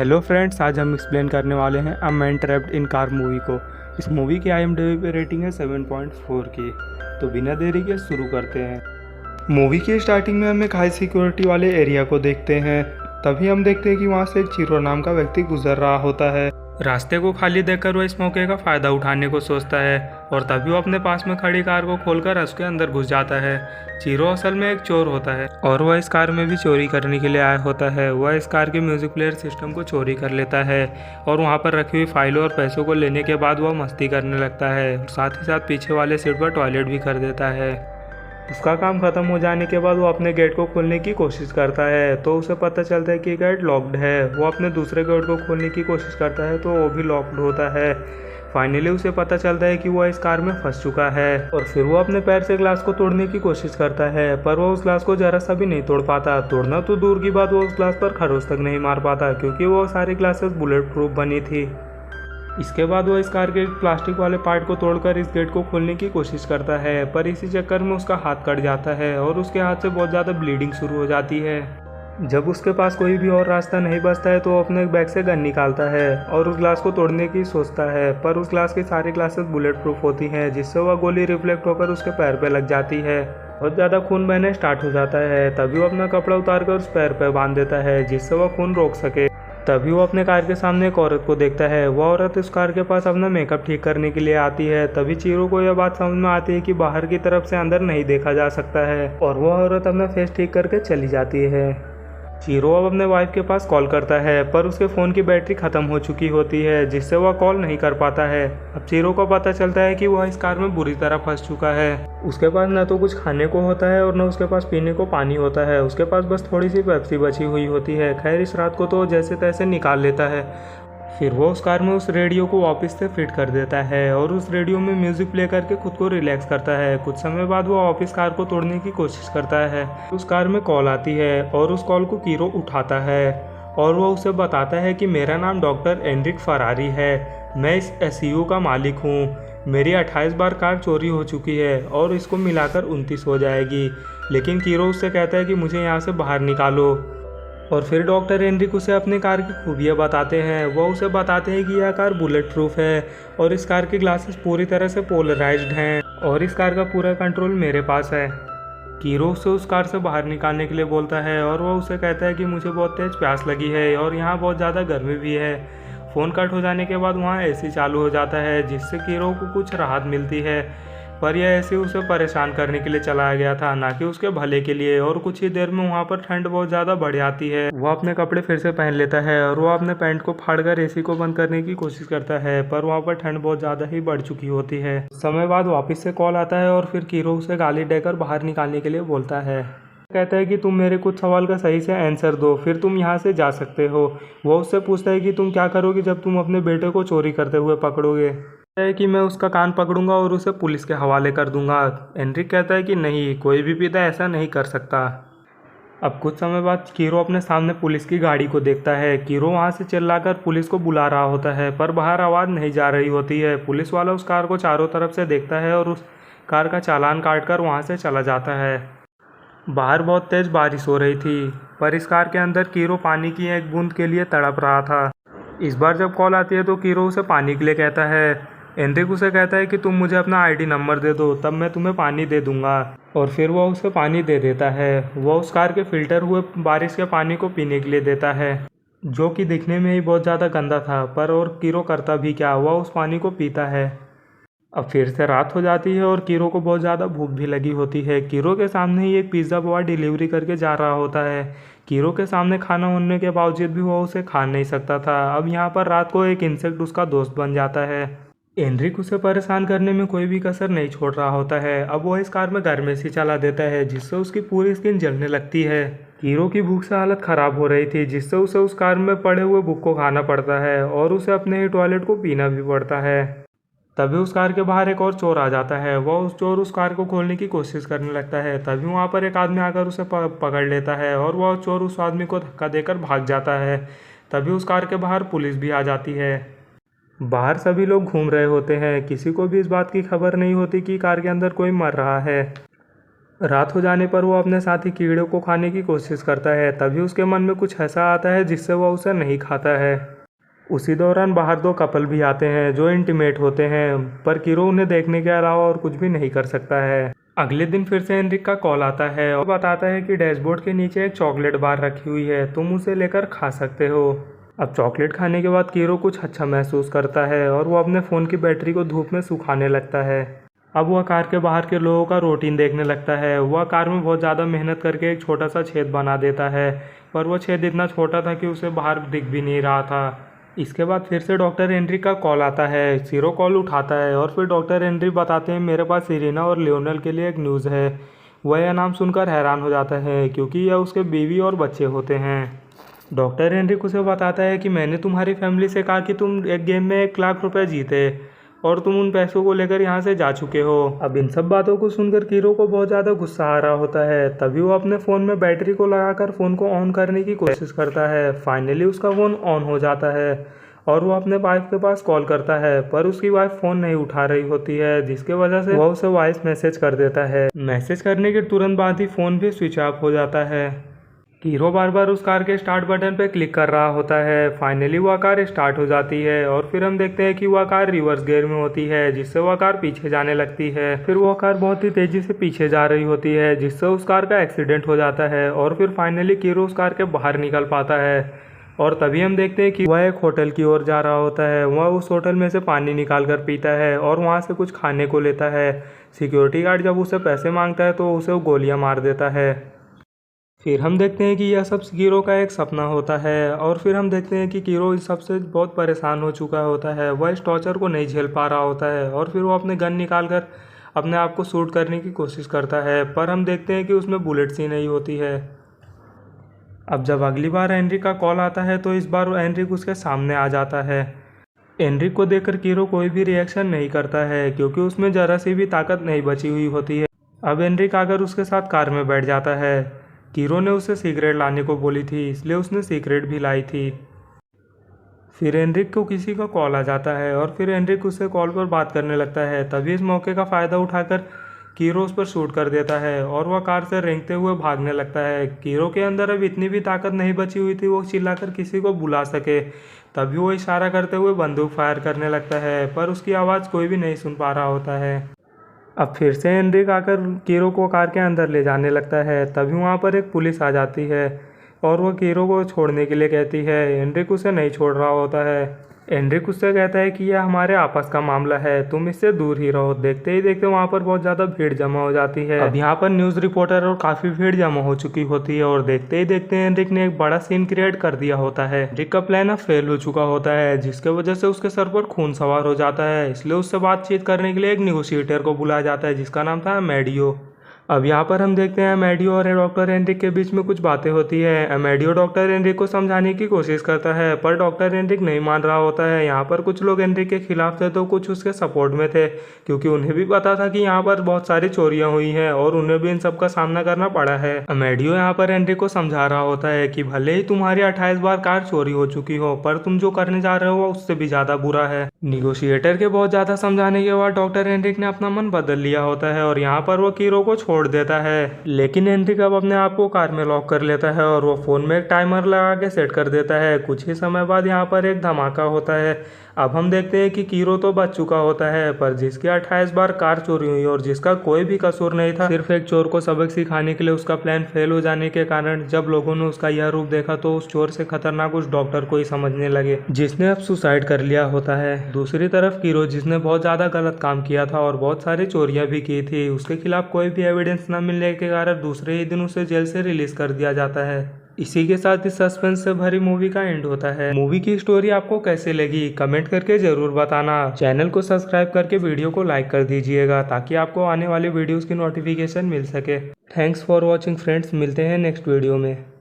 Hello friends, आज हम explain करने वाले हैं a man trapped in car movie को। इस मूवी की IMDb पे रेटिंग है 7.4 की। तो बिना देरी के शुरू करते हैं। मूवी की स्टार्टिंग में हम एक हाई सिक्योरिटी वाले एरिया को देखते हैं। तभी हम देखते हैं कि वहाँ से एक चीरो नाम का व्यक्ति गुजर रहा होता है। रास्ते को खाली देखकर वह इस मौके का फ़ायदा उठाने को सोचता है और तभी वो अपने पास में खड़ी कार को खोलकर उसके अंदर घुस जाता है। चीरो असल में एक चोर होता है और वह इस कार में भी चोरी करने के लिए आया होता है। वह इस कार के म्यूजिक प्लेयर सिस्टम को चोरी कर लेता है और वहाँ पर रखी हुई फाइलों और पैसों को लेने के बाद वह मस्ती करने लगता है और साथ ही साथ पीछे वाले सीट पर टॉयलेट भी कर देता है। उसका काम खत्म हो जाने के बाद वो अपने गेट को खोलने की कोशिश करता है तो उसे पता चलता है कि गेट लॉक्ड है। वो अपने दूसरे गेट को खोलने की कोशिश करता है तो वो भी लॉक्ड होता है। फाइनली उसे पता चलता है कि वो इस कार में फंस चुका है और फिर वो अपने पैर से ग्लास को तोड़ने की कोशिश करता है, पर वो उस ग्लास को जरा सा भी नहीं तोड़ पाता। तोड़ना तो दूर की बात, वो उस ग्लास पर खरोच तक नहीं मार पाता क्योंकि वो सारी ग्लासेस बुलेट प्रूफ बनी थी। इसके बाद वो इस कार के प्लास्टिक वाले पार्ट को तोड़कर इस गेट को खोलने की कोशिश करता है, पर इसी चक्कर में उसका हाथ कट जाता है और उसके हाथ से बहुत ज़्यादा ब्लीडिंग शुरू हो जाती है। जब उसके पास कोई भी और रास्ता नहीं बचता है तो वो अपने बैग से गन निकालता है और उस ग्लास को तोड़ने की सोचता है, पर उस ग्लास की सारी ग्लासेस बुलेट प्रूफ होती हैं जिससे वह गोली रिफ्लेक्ट होकर उसके पैर पे लग जाती है। बहुत ज़्यादा खून बहना स्टार्ट हो जाता है। तभी वो अपना कपड़ा उतार कर उस पैर पे बांध देता है जिससे वह खून रोक सके। तभी वो अपने कार के सामने एक औरत को देखता है। वह औरत उस कार के पास अपना मेकअप ठीक करने के लिए आती है। तभी चीरो को यह बात समझ में आती है कि बाहर की तरफ से अंदर नहीं देखा जा सकता है और वह औरत अपना फेस ठीक करके चली जाती है। चीरो अब अपने वाइफ के पास कॉल करता है, पर उसके फ़ोन की बैटरी ख़त्म हो चुकी होती है जिससे वह कॉल नहीं कर पाता है। अब चीरो को पता चलता है कि वह इस कार में बुरी तरह फंस चुका है। उसके पास न तो कुछ खाने को होता है और न उसके पास पीने को पानी होता है। उसके पास बस थोड़ी सी पेप्सी बची हुई होती है। खैर, इस रात को तो जैसे तैसे निकाल लेता है। फिर वो उस कार में उस रेडियो को वापस से फिट कर देता है और उस रेडियो में म्यूजिक प्ले करके खुद को रिलैक्स करता है। कुछ समय बाद वो वापस कार को तोड़ने की कोशिश करता है। उस कार में कॉल आती है और उस कॉल को कीरो उठाता है और वो उसे बताता है कि मेरा नाम डॉक्टर एनरिक फरारी है, मैं इस SU का मालिक हूँ। मेरी 28 बार कार चोरी हो चुकी है और इसको मिलाकर 29 हो जाएगी। लेकिन कीरो उससे कहता है कि मुझे यहाँ से बाहर निकालो। और फिर डॉक्टर एनरिक उसे अपनी कार की खूबियाँ बताते हैं। वो उसे बताते हैं कि यह कार बुलेट प्रूफ है और इस कार की ग्लासेस पूरी तरह से पोलराइज्ड हैं और इस कार का पूरा कंट्रोल मेरे पास है। कीरो उसे उस कार से बाहर निकालने के लिए बोलता है और वो उसे कहता है कि मुझे बहुत तेज़ प्यास लगी है और यहाँ बहुत ज़्यादा गर्मी भी है। फ़ोन कट हो जाने के बाद वहाँ AC चालू हो जाता है जिससे कीरो को कुछ राहत मिलती है, पर यह ऐसे उसे परेशान करने के लिए चलाया गया था, ना कि उसके भले के लिए। और कुछ ही देर में वहाँ पर ठंड बहुत ज़्यादा बढ़ जाती है। वह अपने कपड़े फिर से पहन लेता है और वह अपने पैंट को फाड़कर AC को बंद करने की कोशिश करता है, पर वहाँ पर ठंड बहुत ज़्यादा ही बढ़ चुकी होती है। समय बाद वापस से कॉल आता है और फिर कीरो उसे गाली देकर बाहर निकालने के लिए बोलता है। कहता है कि तुम मेरे कुछ सवाल का सही से आंसर दो, फिर तुम यहाँ से जा सकते हो। वो उससे पूछता है कि तुम क्या करोगे जब तुम अपने बेटे को चोरी करते हुए पकड़ोगे। है कि मैं उसका कान पकड़ूंगा और उसे पुलिस के हवाले कर दूंगा। एनरिक कहता है कि नहीं, कोई भी पिता ऐसा नहीं कर सकता। अब कुछ समय बाद कीरो अपने सामने पुलिस की गाड़ी को देखता है। कीरो वहां से चिल्लाकर पुलिस को बुला रहा होता है, पर बाहर आवाज़ नहीं जा रही होती है। पुलिस वाला उस कार को चारों तरफ से देखता है और उस कार का चालान काटकर वहां से चला जाता है। बाहर बहुत तेज़ बारिश हो रही थी, पर इस कार के अंदर कीरो पानी की एक बूंद के लिए तड़प रहा था। इस बार जब कॉल आती है तो कीरो उसे पानी के लिए कहता है। एनरिक उसे कहता है कि तुम मुझे अपना ID नंबर दे दो, तब मैं तुम्हें पानी दे दूंगा। और फिर वह उसे पानी दे देता है। वह उस कार के फिल्टर हुए बारिश के पानी को पीने के लिए देता है, जो कि दिखने में ही बहुत ज़्यादा गंदा था, पर और कीरो करता भी क्या, वह उस पानी को पीता है। अब फिर से रात हो जाती है और कीरो को बहुत ज़्यादा भूख भी लगी होती है। कीरो के सामने ही एक पिज़्ज़ा बॉय डिलीवरी करके जा रहा होता है। कीरो के सामने खाना होने के बावजूद भी वह उसे खा नहीं सकता था। अब यहाँ पर रात को एक इंसेक्ट उसका दोस्त बन जाता है। एनरिक उसे परेशान करने में कोई भी कसर नहीं छोड़ रहा होता है। अब वो इस कार में गर्मेसी चला देता है जिससे उसकी पूरी स्किन जलने लगती है। कीरो की भूख से हालत ख़राब हो रही थी जिससे उसे उस कार में पड़े हुए बुक को खाना पड़ता है और उसे अपने ही टॉयलेट को पीना भी पड़ता है। तभी उस कार के बाहर एक और चोर आ जाता है। वह उस चोर उस कार को खोलने की कोशिश करने लगता है। तभी वहाँ पर एक आदमी आकर उसे पकड़ लेता है और वह चोर उस आदमी को धक्का देकर भाग जाता है। तभी उस कार के बाहर पुलिस भी आ जाती है। बाहर सभी लोग घूम रहे होते हैं। किसी को भी इस बात की खबर नहीं होती कि कार के अंदर कोई मर रहा है। रात हो जाने पर वो अपने साथी कीड़े को खाने की कोशिश करता है। तभी उसके मन में कुछ ऐसा आता है जिससे वह उसे नहीं खाता है। उसी दौरान बाहर दो कपल भी आते हैं जो इंटीमेट होते हैं, पर कीरो उन्हें देखने के अलावा और कुछ भी नहीं कर सकता है। अगले दिन फिर से एनरिक का कॉल आता है और बताता है कि डैशबोर्ड के नीचे एक चॉकलेट बार रखी हुई है, तुम उसे लेकर खा सकते हो। अब चॉकलेट खाने के बाद कीरो कुछ अच्छा महसूस करता है और वो अपने फ़ोन की बैटरी को धूप में सुखाने लगता है। अब वह कार के बाहर के लोगों का रूटीन देखने लगता है। वह कार में बहुत ज़्यादा मेहनत करके एक छोटा सा छेद बना देता है, पर वह छेद इतना छोटा था कि उसे बाहर दिख भी नहीं रहा था। इसके बाद फिर से डॉक्टर एनरिक का कॉल आता है। सीरो कॉल उठाता है और फिर डॉक्टर एनरिक बताते हैं, मेरे पास सीरीना और लियोनेल के लिए एक न्यूज़ है। वह यह नाम सुनकर हैरान हो जाता है क्योंकि यह उसके बीवी और बच्चे होते हैं। डॉक्टर एनरिक उसे बताता है कि मैंने तुम्हारी फैमिली से कहा कि तुम एक गेम में 1 लाख रुपए जीते और तुम उन पैसों को लेकर यहाँ से जा चुके हो। अब इन सब बातों को सुनकर कीरो को बहुत ज़्यादा गुस्सा आ रहा होता है। तभी वो अपने फ़ोन में बैटरी को लगाकर फ़ोन को ऑन करने की कोशिश करता है। फाइनली उसका फ़ोन ऑन हो जाता है और वो अपने वाइफ के पास कॉल करता है, पर उसकी वाइफ फ़ोन नहीं उठा रही होती है, जिसके वजह से वह उसे वॉइस मैसेज कर देता है। मैसेज करने के तुरंत बाद ही फ़ोन भी स्विच ऑफ हो जाता है। कीरो बार बार उस कार के स्टार्ट बटन पर क्लिक कर रहा होता है। फाइनली वह कार स्टार्ट हो जाती है और फिर हम देखते हैं कि वह कार रिवर्स गियर में होती है, जिससे वह कार पीछे जाने लगती है। फिर वह कार बहुत ही तेज़ी से पीछे जा रही होती है, जिससे उस कार का एक्सीडेंट हो जाता है और फिर फाइनली कीरो उस कार के बाहर निकल पाता है। और तभी हम देखते हैं कि वह एक होटल की ओर जा रहा होता है। वह उस होटल में से पानी निकाल कर पीता है और वहाँ से कुछ खाने को लेता है। सिक्योरिटी गार्ड जब उसे पैसे मांगता है तो उसे वो गोलियाँ मार देता है। फिर हम देखते हैं कि यह सब कीरो का एक सपना होता है और फिर हम देखते हैं कि कीरो इस सब से बहुत परेशान हो चुका होता है। वह इस टॉर्चर को नहीं झेल पा रहा होता है और फिर वो अपने गन निकाल कर अपने आप को शूट करने की कोशिश करता है, पर हम देखते हैं कि उसमें बुलेट्स ही नहीं होती है। अब जब अगली बार एनरिक का कॉल आता है तो इस बार एनरिक उसके सामने आ जाता है। एनरिक को देखकर कीरो कोई भी रिएक्शन नहीं करता है क्योंकि उसमें ज़रा सी भी ताकत नहीं बची हुई होती है। अब एनरिक आकर उसके साथ कार में बैठ जाता है। कीरो ने उसे सिगरेट लाने को बोली थी, इसलिए उसने सिगरेट भी लाई थी। फिर एनरिक को किसी का कॉल आ जाता है और फिर एनरिक उससे कॉल पर बात करने लगता है। तभी इस मौके का फ़ायदा उठाकर कीरो उस पर शूट कर देता है और वह कार से रेंगते हुए भागने लगता है। कीरो के अंदर अब इतनी भी ताकत नहीं बची हुई थी वो चिल्लाकर किसी को बुला सके। तभी वो इशारा करते हुए बंदूक फायर करने लगता है, पर उसकी आवाज़ कोई भी नहीं सुन पा रहा होता है। अब फिर से एनरिक आकर कीरो को कार के अंदर ले जाने लगता है। तभी वहाँ पर एक पुलिस आ जाती है और वह कीरो को छोड़ने के लिए कहती है। एनरिक उसे नहीं छोड़ रहा होता है। एनरिक उससे कहता है कि यह हमारे आपस का मामला है, तुम इससे दूर ही रहो। देखते ही देखते वहाँ पर बहुत ज़्यादा भीड़ जमा हो जाती है। अब यहाँ पर न्यूज़ रिपोर्टर और काफ़ी भीड़ जमा हो चुकी होती है और देखते ही देखते एनरिक ने एक बड़ा सीन क्रिएट कर दिया होता है। एनरिक का प्लान अब फेल हो चुका होता है, जिसके वजह से उसके सर पर खून सवार हो जाता है। इसलिए उससे बातचीत करने के लिए एक निगोशिएटर को बुलाया जाता है जिसका नाम था अमेडियो। अब यहाँ पर हम देखते हैं अमेडियो और डॉक्टर एनरिक के बीच में कुछ बातें होती है। अमेडियो डॉक्टर एनरिक को समझाने की कोशिश करता है, पर डॉक्टर एनरिक नहीं मान रहा होता है। यहाँ पर कुछ लोग एनरिक के खिलाफ थे तो कुछ उसके सपोर्ट में थे, क्योंकि उन्हें भी पता था कि यहाँ पर बहुत सारी चोरियाँ हुई हैं और उन्हें भी इन सब का सामना करना पड़ा है। अमेडियो यहाँ पर एनरिक को समझा रहा होता है कि भले ही तुम्हारी 28 बार कार चोरी हो चुकी हो, पर तुम जो करने जा रहे हो उससे भी ज़्यादा बुरा है। निगोशिएटर के बहुत ज़्यादा समझाने के बाद डॉक्टर एनरिक ने अपना मन बदल लिया होता है और यहाँ पर वो कीरो को छोड़ देता है। लेकिन एनरिक अब अपने आप को कार में लॉक कर लेता है और वो फ़ोन में एक टाइमर लगा के सेट कर देता है। कुछ ही समय बाद यहाँ पर एक धमाका होता है। अब हम देखते हैं कि कीरो तो बच चुका होता है, पर जिसकी 28 बार कार चोरी हुई और जिसका कोई भी कसूर नहीं था, सिर्फ एक चोर को सबक सिखाने के लिए उसका प्लान फेल हो जाने के कारण जब लोगों ने उसका यह रूप देखा तो उस चोर से खतरनाक उस डॉक्टर को ही समझने लगे, जिसने अब सुसाइड कर लिया होता है। दूसरी तरफ कीरो, जिसने बहुत ज़्यादा गलत काम किया था और बहुत सारी चोरियाँ भी की थी, उसके खिलाफ कोई भी एविडेंस न मिलने के कारण दूसरे ही दिन उसे जेल से रिलीज कर दिया जाता है। इसी के साथ इस सस्पेंस से भरी मूवी का एंड होता है। मूवी की स्टोरी आपको कैसे लगी कमेंट करके जरूर बताना। चैनल को सब्सक्राइब करके वीडियो को लाइक कर दीजिएगा ताकि आपको आने वाली वीडियोस की नोटिफिकेशन मिल सके। थैंक्स फॉर वॉचिंग फ्रेंड्स, मिलते हैं नेक्स्ट वीडियो में।